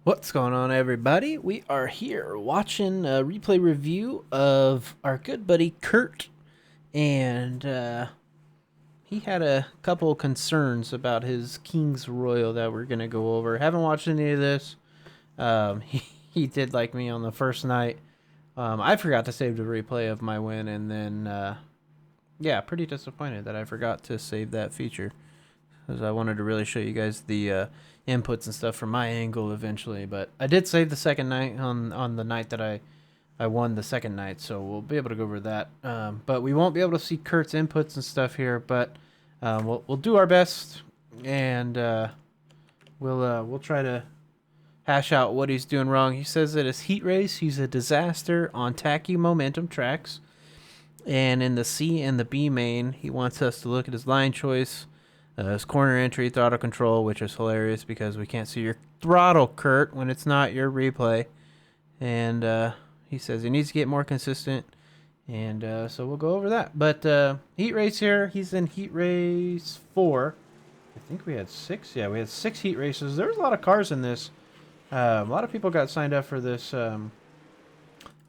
What's going on, everybody? We are here watching a replay review of our good buddy Kurt, and he had a couple concerns about his King's Royal that we're gonna go over. Haven't watched any of this. He did like me on the first night. I forgot to save the replay of my win, and then yeah, pretty disappointed that I forgot to save that feature, because I wanted to really show you guys the inputs and stuff from my angle eventually. But I did save the second night on the night that I won the second night, so we'll be able to go over that. But we won't be able to see Kurt's inputs and stuff here, but we'll do our best, and we'll try to hash out what he's doing wrong. He says that his heat race, he's a disaster on tacky momentum tracks. And in the C and the B main, he wants us to look at his line choice, his corner entry, throttle control, which is hilarious because we can't see your throttle, Kurt, when it's not your replay. And he says he needs to get more consistent. And so we'll go over that. But heat race here, he's in heat race 4. I think we had 6. Yeah, we had 6 heat races. There was a lot of cars in this. A lot of people got signed up for this right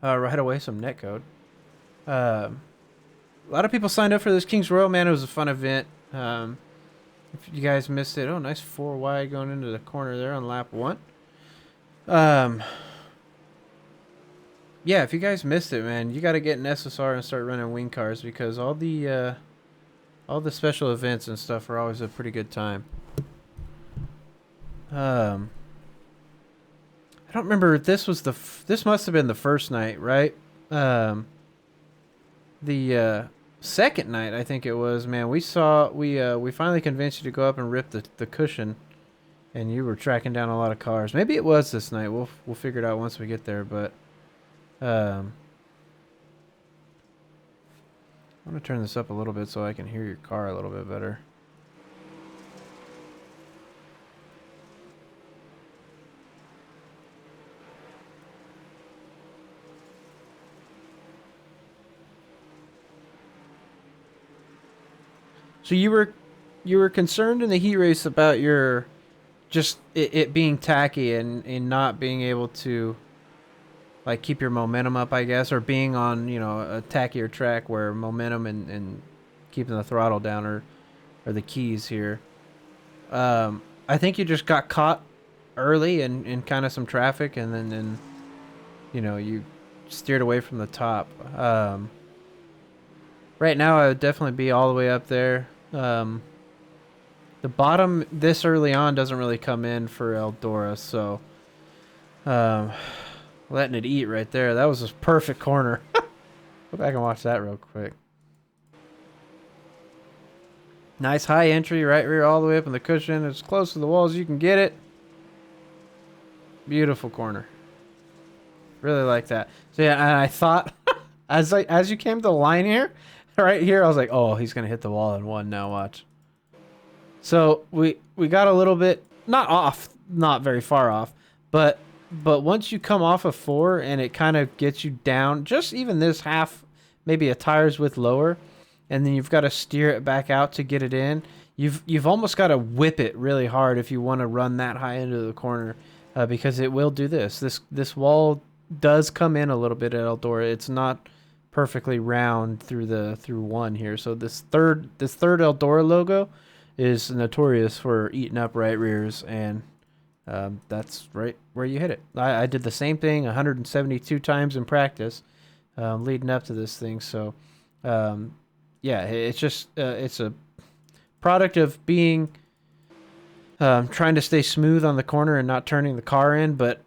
away, some netcode. A lot of people signed up for this King's Royal, man. It was a fun event. If you guys missed it, oh, nice 4 wide going into the corner there on lap 1. Yeah, if you guys missed it, man, you got to get an SSR and start running wing cars, because all the special events and stuff are always a pretty good time. I don't remember. This was this must have been the first night, right? The second night, I think it was, man, we finally convinced you to go up and rip the cushion, and you were tracking down a lot of cars. Maybe it was this night. We'll figure it out once we get there. But I'm gonna turn this up a little bit so I can hear your car a little bit better. So you were concerned in the heat race about your just it being tacky and not being able to like keep your momentum up, I guess, or being on, a tackier track where momentum and keeping the throttle down are the keys here. I think you just got caught early in kind of some traffic, and then you steered away from the top. Right now, I would definitely be all the way up there. The bottom this early on doesn't really come in for Eldora, so letting it eat right there. That was a perfect corner. Go back and watch that real quick. Nice high entry, right rear all the way up in the cushion, as close to the wall as you can get it. Beautiful corner. Really like that. So yeah, and I thought as you came to the line here, right here, I was like, oh, he's gonna hit the wall in one. Now watch. So we got a little bit not very far off, but once you come off of 4 and it kind of gets you down, just even this half, maybe a tire's width lower, and then you've got to steer it back out to get it in. You've almost got to whip it really hard if you want to run that high into the corner, because it will do this. This wall does come in a little bit at Eldora. It's not perfectly round through 1 here. So this third Eldora logo is notorious for eating up right rears, and that's right where you hit it. I did the same thing 172 times in practice leading up to this thing. So yeah, it's just it's a product of being trying to stay smooth on the corner and not turning the car in, but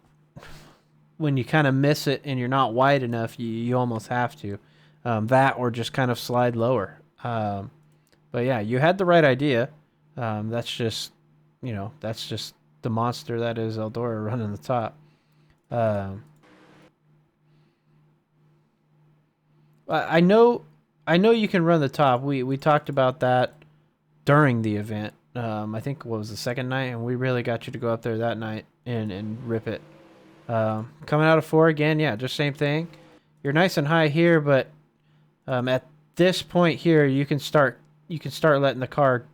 when you kind of miss it and you're not wide enough, you almost have to that, or just kind of slide lower. But yeah, you had the right idea. That's just the monster that is Eldora running the top. I know you can run the top. We talked about that during the event. I think what was the second night, and we really got you to go up there that night and rip it. Coming out of 4 again, yeah, just same thing. You're nice and high here, but at this point here, you can start letting the car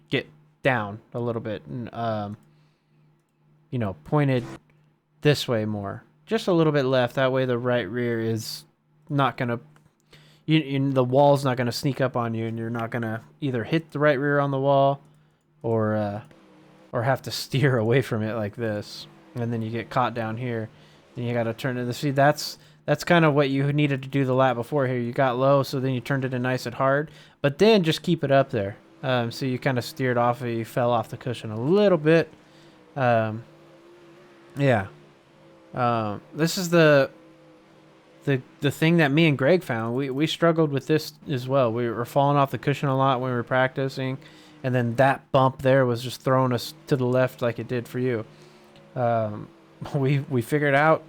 get down a little bit, and pointed this way more. Just a little bit left. That way the right rear is not going to, the wall's not going to sneak up on you, and you're not going to either hit the right rear on the wall or have to steer away from it like this. And then you get caught down here, and you got to turn it. See, that's kind of what you needed to do the lap before here. You got low, so then you turned it in nice and hard. But then just keep it up there. So you kind of steered off, you fell off the cushion a little bit. Yeah. This is the thing that me and Greg found. We struggled with this as well. We were falling off the cushion a lot when we were practicing, and then that bump there was just throwing us to the left like it did for you. We figured out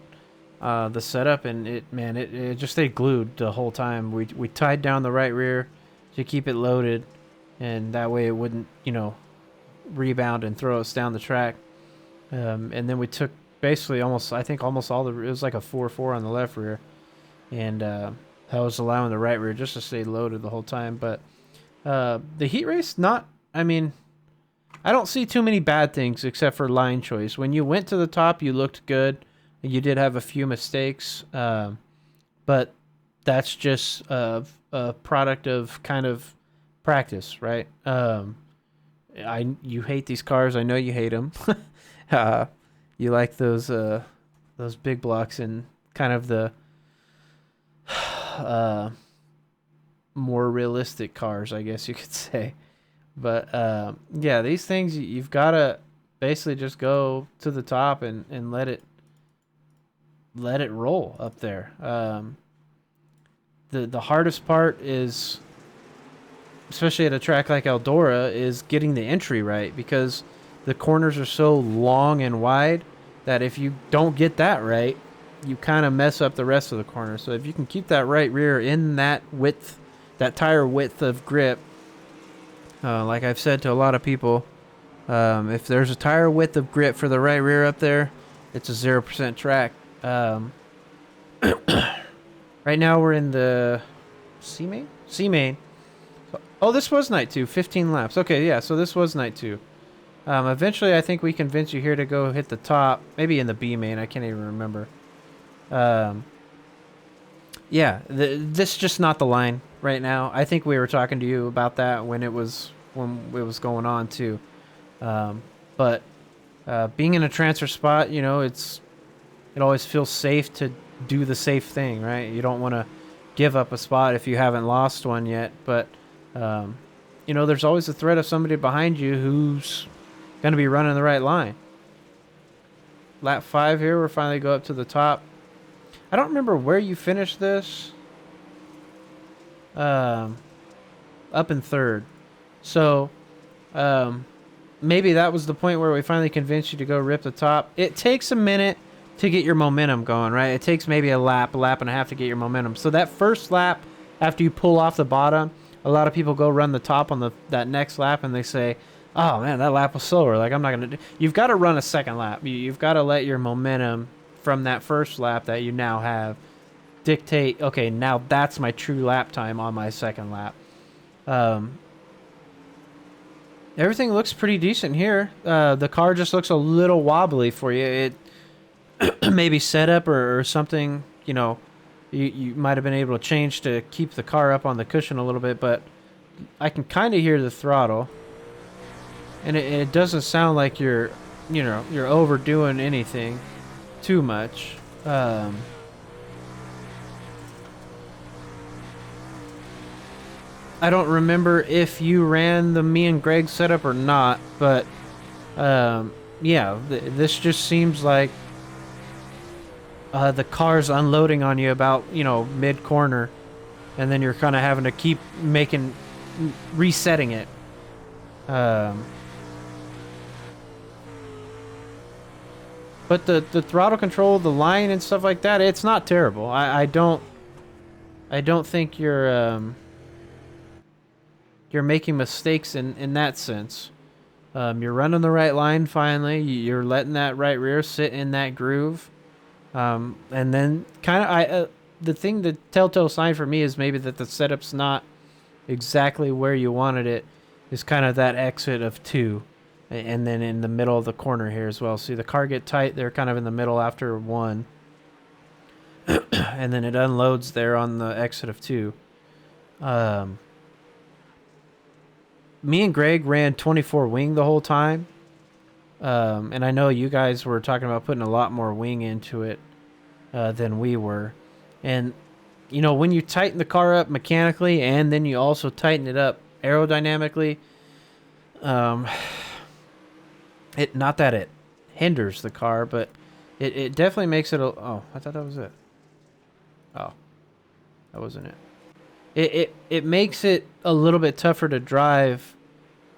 the setup, and it just stayed glued the whole time. We tied down the right rear to keep it loaded, and that way it wouldn't, rebound and throw us down the track. And then we took basically almost all it was like a 4-4 on the left rear, and that was allowing the right rear just to stay loaded the whole time. But the heat race, I don't see too many bad things except for line choice. When you went to the top, you looked good. You did have a few mistakes, but that's just a product of kind of practice, right? You hate these cars. I know you hate them. You like those big blocks and kind of the more realistic cars, I guess you could say. But yeah, these things you've got to basically just go to the top and let it roll up there. The hardest part is, especially at a track like Eldora, is getting the entry right, because the corners are so long and wide that if you don't get that right, you kind of mess up the rest of the corner. So if you can keep that right rear in that width, that tire width of grip, like I've said to a lot of people, if there's a tire width of grip for the right rear up there, it's a 0% track. Right now we're in the C main. Oh, this was night 2, 15 laps. Okay, yeah, so this was night 2. Eventually, I think we convinced you here to go hit the top. Maybe in the B main. I can't even remember. Yeah, this is just not the line right now. I think we were talking to you about that when it was going on too. But being in a transfer spot, it always feels safe to do the safe thing, right? You don't want to give up a spot if you haven't lost one yet. But there's always the threat of somebody behind you who's going to be running the right line. Lap 5 here, we're finally go up to the top. I don't remember where you finished this. Up in third. So, maybe that was the point where we finally convinced you to go rip the top. It takes a minute to get your momentum going, right? It takes maybe a lap and a half to get your momentum. So that first lap, after you pull off the bottom, a lot of people go run the top on that next lap, and they say, oh man, that lap was slower. Like, I'm not going to do. You've got to run a second lap. You've got to let your momentum from that first lap that you now have dictate, okay, now that's my true lap time on my second lap. Everything looks pretty decent here. The car just looks a little wobbly for you. It maybe setup or something, you might have been able to change to keep the car up on the cushion a little bit, but I can kind of hear the throttle. And it doesn't sound like you're overdoing anything too much. I don't remember if you ran the me and Greg setup or not, but yeah, this just seems like the car's unloading on you about mid corner, and then you're kind of having to keep resetting it. But the throttle control, the line and stuff like that, it's not terrible. I don't think you're making mistakes in that sense. You're running the right line finally. You're letting that right rear sit in that groove. And then kind of the telltale sign for me is maybe that the setup's not exactly where you wanted it, is kind of that exit of 2. and then in the middle of the corner here as well. See the car get tight. They're kind of in the middle after 1. And then it unloads there on the exit of 2. Me and Greg ran 24 wing the whole time. And I know you guys were talking about putting a lot more wing into it than we were. And, you know, when you tighten the car up mechanically and then you also tighten it up aerodynamically, it not that it hinders the car, but it definitely makes it a... Oh, I thought that was it. Oh, that wasn't it. It makes it a little bit tougher to drive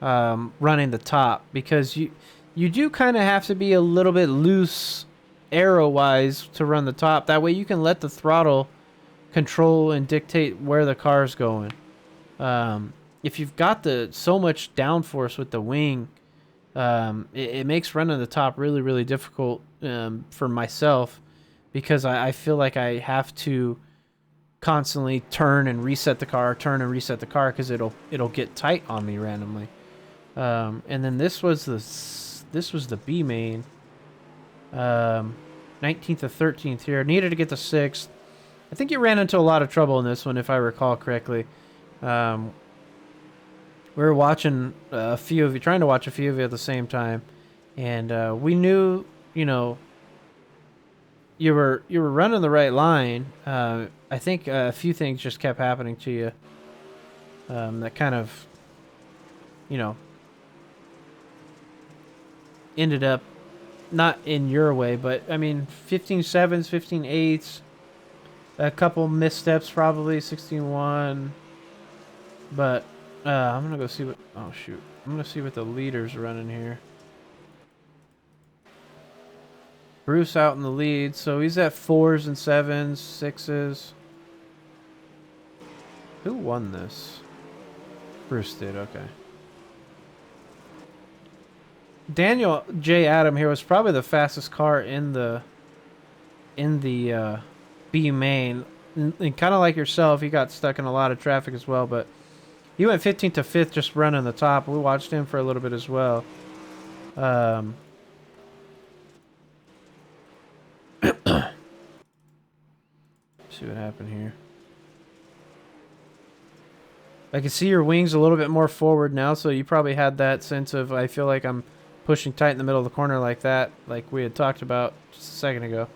running the top, because you do kind of have to be a little bit loose aero-wise to run the top. That way you can let the throttle control and dictate where the car's going. If you've got so much downforce with the wing, it makes running the top really, really difficult for myself, because I feel like I have to constantly turn and reset the car, because it'll get tight on me randomly. And then this was the B main, 19th to 13th here. Needed to get the 6th. I think you ran into a lot of trouble in this one, if I recall correctly. We were watching a few of you, trying to watch a few of you at the same time, and we knew, you know, you were running the right line. I think a few things just kept happening to you that kind of, you know, ended up not in your way, but I mean 15-7s, 15-8s, a couple missteps probably, 16-1, but I'm gonna go see what... Oh shoot, I'm gonna see what the leader's running here. Bruce out in the lead, so he's at 4s and 7s, 6s. Who won this? Bruce did, okay. Daniel J. Adam here was probably the fastest car in the B main. And kind of like yourself, he got stuck in a lot of traffic as well, but he went 15th to 5th just running the top. We watched him for a little bit as well. See what happened here. I can see your wings a little bit more forward now, so you probably had that sense of, I feel like I'm pushing tight in the middle of the corner like that, like we had talked about just a second ago.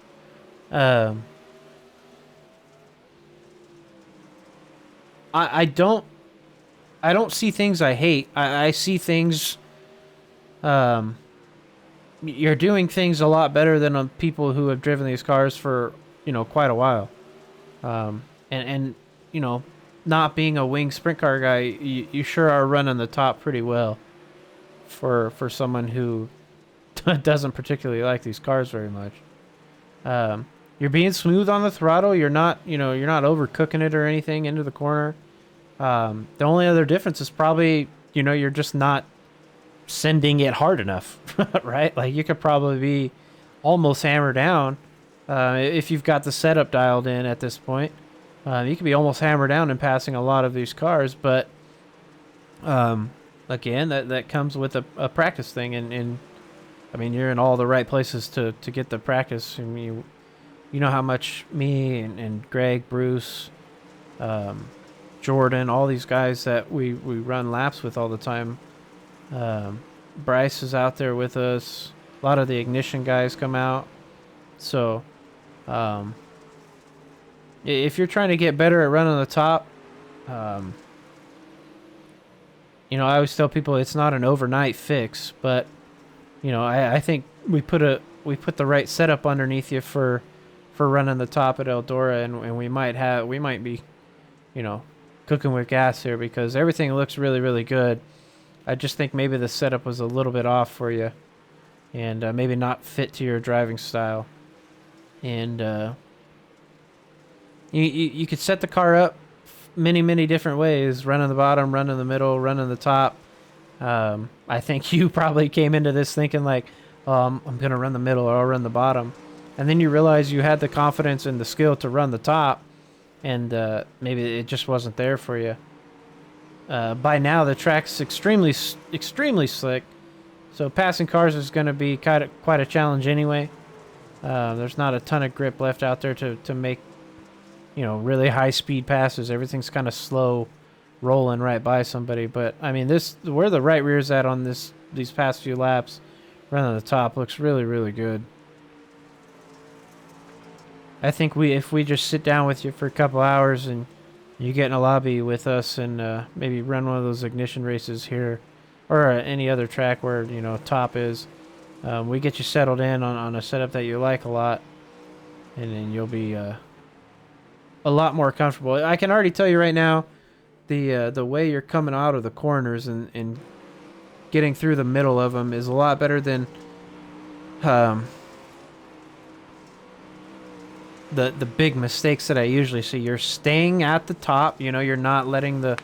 I don't see things I hate. I see things... you're doing things a lot better than people who have driven these cars for, you know, quite a while. And you know, not being a wing sprint car guy, you sure are running the top pretty well for someone who doesn't particularly like these cars very much. You're being smooth on the throttle. You're not, you know, you're not overcooking it or anything into the corner. The only other difference is probably, you know, you're just not sending it hard enough, right? Like you could probably be almost hammer down if you've got the setup dialed in at this point. You could be almost hammer down and passing a lot of these cars, but again, that comes with a practice thing, and I mean, you're in all the right places to get the practice. I mean, you know how much me and Greg, Bruce, Jordan, all these guys that we run laps with all the time. Bryce is out there with us. A lot of the ignition guys come out. So, if you're trying to get better at running the top, you know, I always tell people it's not an overnight fix, but you know, I think we put the right setup underneath you for running the top at Eldora, and we might be, you know, cooking with gas here, because everything looks really, really good. I just think maybe the setup was a little bit off for you, and maybe not fit to your driving style. And you could set the car up many different ways: running the bottom, running the middle, running the top. I think you probably came into this thinking like, I'm gonna run the middle or I'll run the bottom, and then you realize you had the confidence and the skill to run the top, and maybe it just wasn't there for you. By now the track's extremely slick. So passing cars is going to be quite a challenge anyway. There's not a ton of grip left out there to make, really high speed passes. Everything's kind of slow rolling right by somebody. But I mean, where the right rear's at on these past few laps, running the top looks really, really good. I think if we just sit down with you for a couple hours and you get in a lobby with us and maybe run one of those ignition races here or any other track where, top is, we get you settled in on a setup that you like a lot, and then you'll be a lot more comfortable. I can already tell you right now, the way you're coming out of the corners and getting through the middle of them is a lot better than the big mistakes that I usually see. You're staying at the top, you're not letting the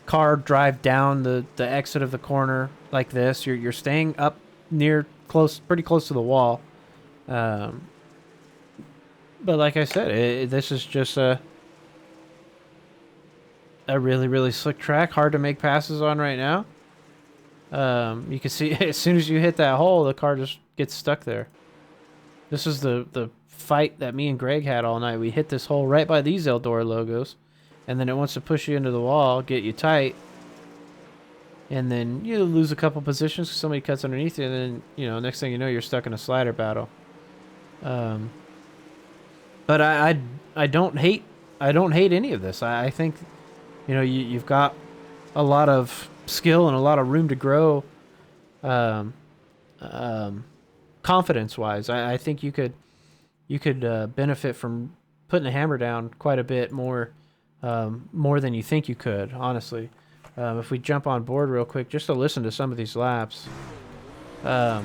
car drive down the exit of the corner like this. You're staying up pretty close to the wall. But like I said, this is just a really, really slick track, hard to make passes on right now. You can see as soon as you hit that hole, the car just gets stuck there. This is the fight that me and Greg had all night. We hit this hole right by these Eldora logos, and then it wants to push you into the wall, get you tight, and then you lose a couple positions because somebody cuts underneath you, and then next thing you know, you're stuck in a slider battle. But I don't hate any of this. I think you've got a lot of skill and a lot of room to grow. Confidence wise, I think you could benefit from putting the hammer down quite a bit more than you think you could, honestly. If we jump on board real quick just to listen to some of these laps, I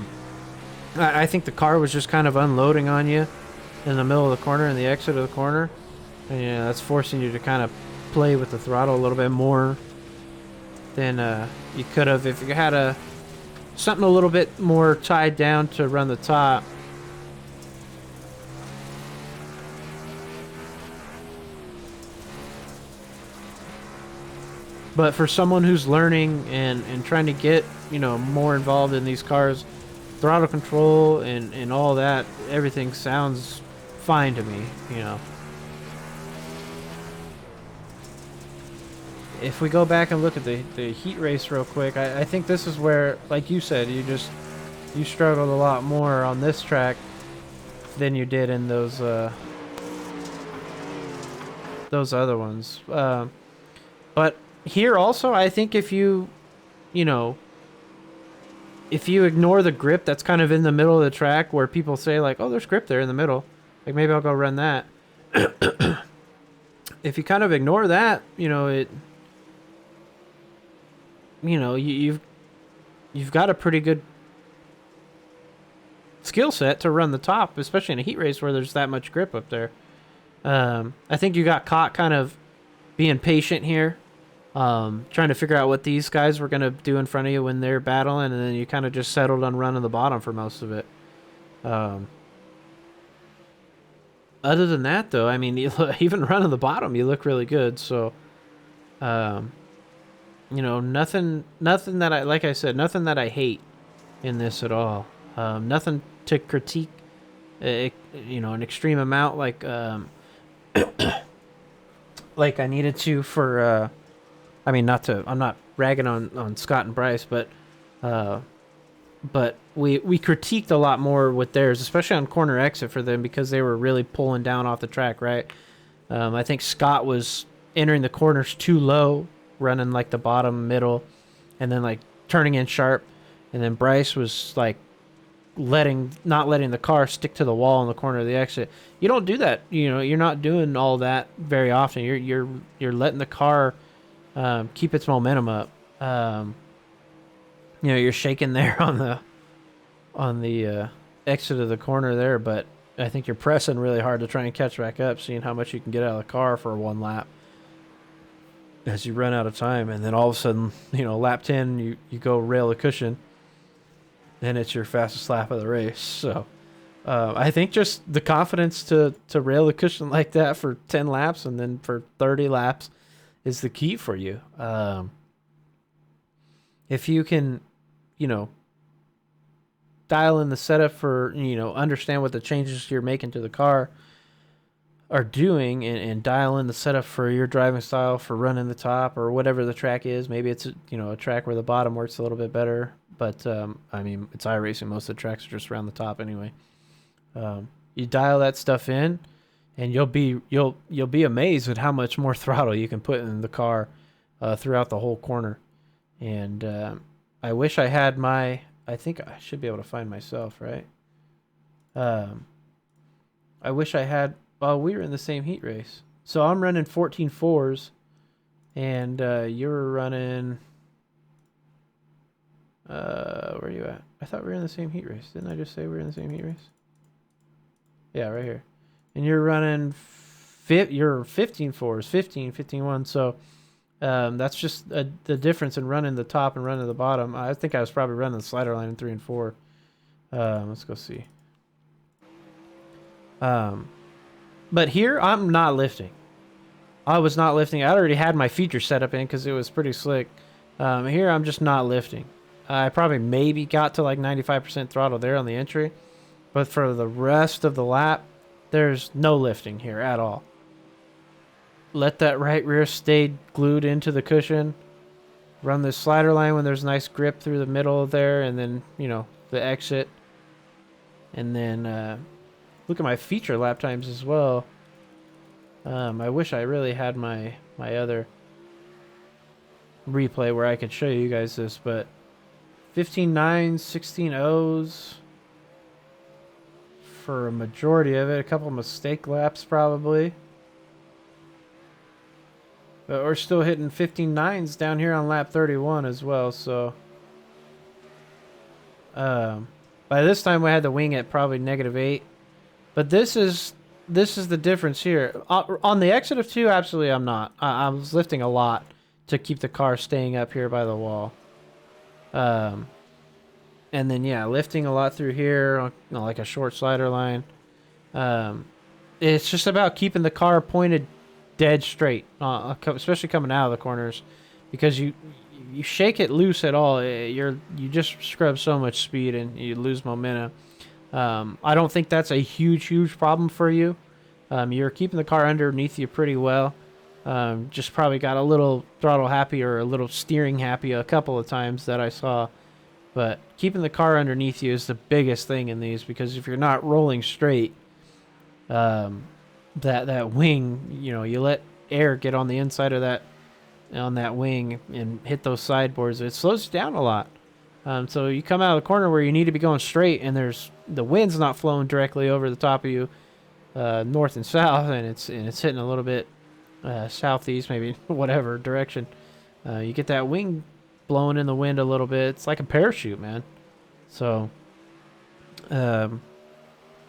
think the car was just kind of unloading on you in the middle of the corner and the exit of the corner, and that's forcing you to kind of play with the throttle a little bit more than you could have if you had something a little bit more tied down to run the top. But for someone who's learning and trying to get, more involved in these cars, throttle control and all that, everything sounds fine to me, If we go back and look at the heat race real quick, I think this is where, like you said, you struggled a lot more on this track than you did in those other ones. But here also, I think if you ignore the grip that's kind of in the middle of the track where people say like, oh, there's grip there in the middle, like maybe I'll go run that. If you kind of ignore that, you've got a pretty good skill set to run the top, especially in a heat race where there's that much grip up there. I think you got caught kind of being patient here, trying to figure out what these guys were going to do in front of you when they're battling, and then you kind of just settled on running the bottom for most of it. Other than that, though, I mean, even running the bottom, you look really good. So, nothing that like I said, nothing that I hate in this at all. Nothing to critique, an extreme amount like like I needed to for, I'm not ragging on Scott and Bryce, but we critiqued a lot more with theirs, especially on corner exit for them because they were really pulling down off the track, right? I think Scott was entering the corners too low, running like the bottom middle, and then like turning in sharp, and then Bryce was like not letting the car stick to the wall in the corner of the exit. You don't do that. You're not doing all that very often. You're letting the car keep its momentum up. You're shaking there on the exit of the corner there, but I think you're pressing really hard to try and catch back up, seeing how much you can get out of the car for one lap as you run out of time. And then all of a sudden, lap 10, you go rail the cushion, and it's your fastest lap of the race. So I think just the confidence to rail the cushion like that for 10 laps and then for 30 laps is the key for you. If you can, dial in the setup for, understand what the changes you're making to the car are doing, and dial in the setup for your driving style for running the top or whatever the track is. Maybe it's a track where the bottom works a little bit better, but I mean, it's iRacing. Most of the tracks are just around the top anyway. You dial that stuff in, and you'll be amazed at how much more throttle you can put in the car throughout the whole corner. And I wish I had I think I should be able to find myself, right? I wish I had. Well, we were in the same heat race. So I'm running 14.4s, and you're running... where are you at? I thought we were in the same heat race. Didn't I just say we were in the same heat race? Yeah, right here. And you're running... you're 15.4s, 15.1. So that's just the difference in running the top and running the bottom. I think I was probably running the slider line in 3 and 4. Let's go see. But here, I'm not lifting. I was not lifting. I already had my feature set up in because it was pretty slick. Here, I'm just not lifting. I probably maybe got to like 95% throttle there on the entry. But for the rest of the lap, there's no lifting here at all. Let that right rear stay glued into the cushion. Run the slider line when there's nice grip through the middle there. And then, the exit. And then... look at my feature lap times as well. I wish I really had my other replay where I could show you guys this, but 15.9s, 16.0s for a majority of it. A couple mistake laps probably. But we're still hitting 15.9s down here on lap 31 as well, so... by this time we had the wing at probably -8. But this is the difference here. On the exit of 2, absolutely I'm not. I was lifting a lot to keep the car staying up here by the wall. And then, yeah, lifting a lot through here, like a short slider line. It's just about keeping the car pointed dead straight, especially coming out of the corners. Because you shake it loose at all, you just scrub so much speed and you lose momentum. I don't think that's a huge problem for you. You're keeping the car underneath you pretty well. Just probably got a little throttle happy or a little steering happy a couple of times that I saw. But keeping the car underneath you is the biggest thing in these, because if you're not rolling straight, that wing, you let air get on the inside of that wing and hit those sideboards, it slows you down a lot. So you come out of the corner where you need to be going straight, and the wind's not flowing directly over the top of you, north and south, and it's hitting a little bit southeast, maybe whatever direction. You get that wing blowing in the wind a little bit. It's like a parachute, man. So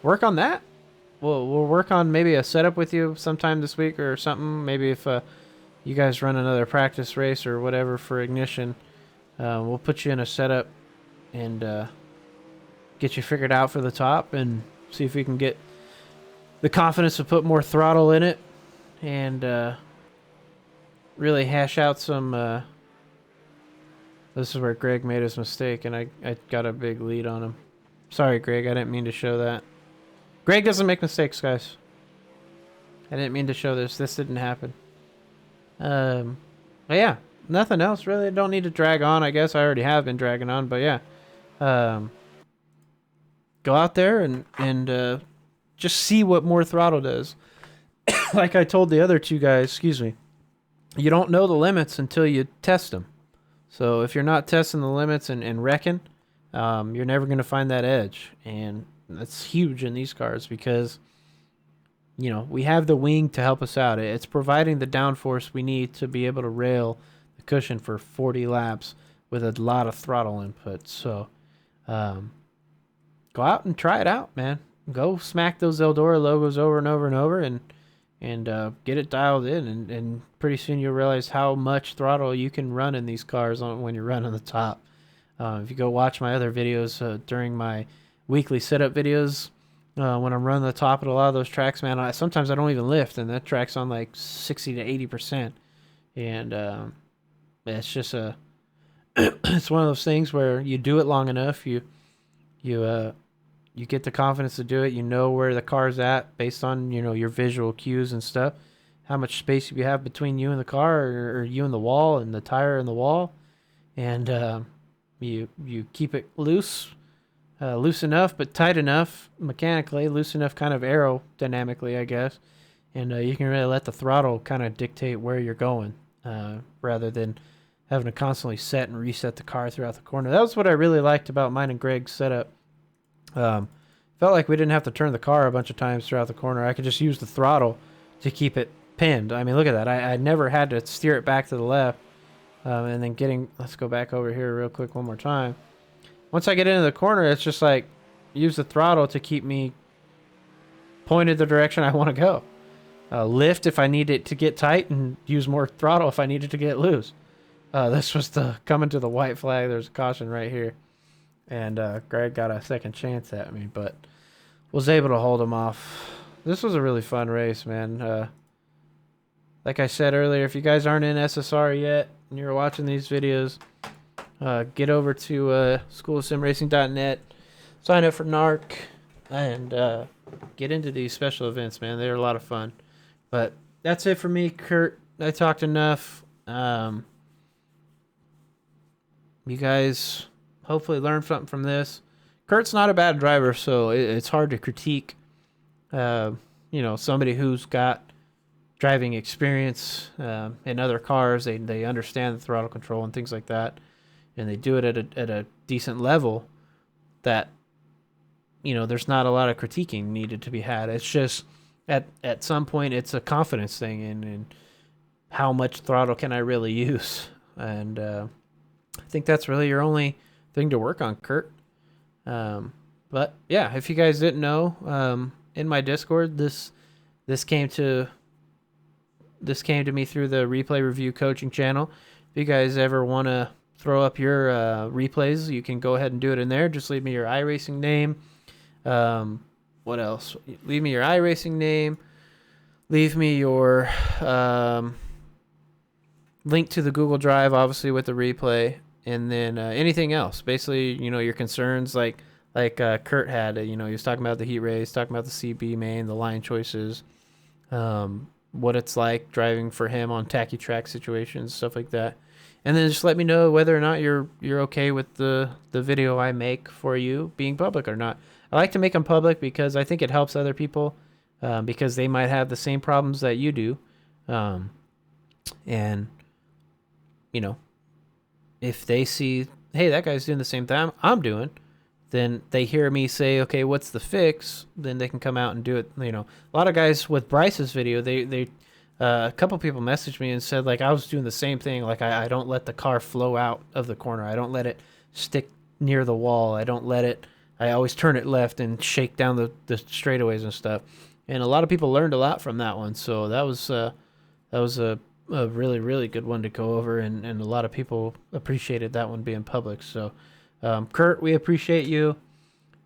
work on that. We'll work on maybe a setup with you sometime this week or something. Maybe if you guys run another practice race or whatever for ignition. We'll put you in a setup and get you figured out for the top and see if we can get the confidence to put more throttle in it and really hash out some... this is where Greg made his mistake, and I got a big lead on him. Sorry, Greg. I didn't mean to show that. Greg doesn't make mistakes, guys. I didn't mean to show this. This didn't happen. But yeah. Nothing else, really. Don't need to drag on. I guess I already have been dragging on, but yeah. Go out there and just see what more throttle does. Like I told the other two guys, excuse me, you don't know the limits until you test them. So if you're not testing the limits and wrecking, you're never going to find that edge. And that's huge in these cars because, we have the wing to help us out. It's providing the downforce we need to be able to rail cushion for 40 laps with a lot of throttle input. So go out and try it out, man. Go smack those Eldora logos over and over and over and get it dialed in, and pretty soon you'll realize how much throttle you can run in these cars when you're running the top. If you go watch my other videos during my weekly setup videos, when I'm running the top at a lot of those tracks, man, sometimes I don't even lift, and that track's on like 60 to 80%. And it's just it's one of those things where you do it long enough, you You get the confidence to do it. You know where the car's at based on, your visual cues and stuff. How much space you have between you and the car, or you and the wall, and the tire and the wall, and you keep it loose, loose enough but tight enough mechanically, loose enough kind of aerodynamically, I guess, and you can really let the throttle kind of dictate where you're going, rather than having to constantly set and reset the car throughout the corner. That was what I really liked about mine and Greg's setup. Felt like we didn't have to turn the car a bunch of times throughout the corner. I could just use the throttle to keep it pinned. I mean, look at that. I never had to steer it back to the left. And then let's go back over here real quick one more time. Once I get into the corner, it's just like use the throttle to keep me pointed the direction I want to go. Lift if I need it to get tight, and use more throttle if I need it to get loose. This was coming to the white flag. There's a caution right here. And Greg got a second chance at me, but was able to hold him off. This was a really fun race, man. Like I said earlier, if you guys aren't in SSR yet and you're watching these videos, get over to schoolofsimracing.net, sign up for NARC, and get into these special events, man. They're a lot of fun. But that's it for me, Kurt. I talked enough. You guys hopefully learn something from this. Kurt's not a bad driver, so it's hard to critique, somebody who's got driving experience in other cars. They understand the throttle control and things like that, and they do it at a decent level that, there's not a lot of critiquing needed to be had. It's just at some point it's a confidence thing in how much throttle can I really use, and I think that's really your only thing to work on, Kurt. But yeah, if you guys didn't know, in my Discord, this came to me through the replay review coaching channel. If you guys ever want to throw up your replays, you can go ahead and do it in there. Just leave me your iRacing name. What else? Leave me your iRacing name. Leave me your link to the Google Drive, obviously with the replay. And then anything else, basically, your concerns, like Kurt had, he was talking about the heat race, talking about the CB main, the line choices, what it's like driving for him on tacky track situations, stuff like that. And then just let me know whether or not you're okay with the video I make for you being public or not. I like to make them public because I think it helps other people, because they might have the same problems that you do, and if they see, hey, that guy's doing the same thing I'm doing, then they hear me say, okay, what's the fix? Then they can come out and do it. A lot of guys with Bryce's video, a couple people messaged me and said, like, I was doing the same thing. Like, I don't let the car flow out of the corner. I don't let it stick near the wall. I always turn it left and shake down the straightaways and stuff. And a lot of people learned a lot from that one. So that was a really, really good one to go over, and a lot of people appreciated that one being public. So, Kurt, we appreciate you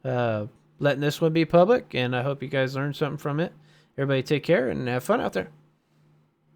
letting this one be public, and I hope you guys learned something from it. Everybody take care and have fun out there.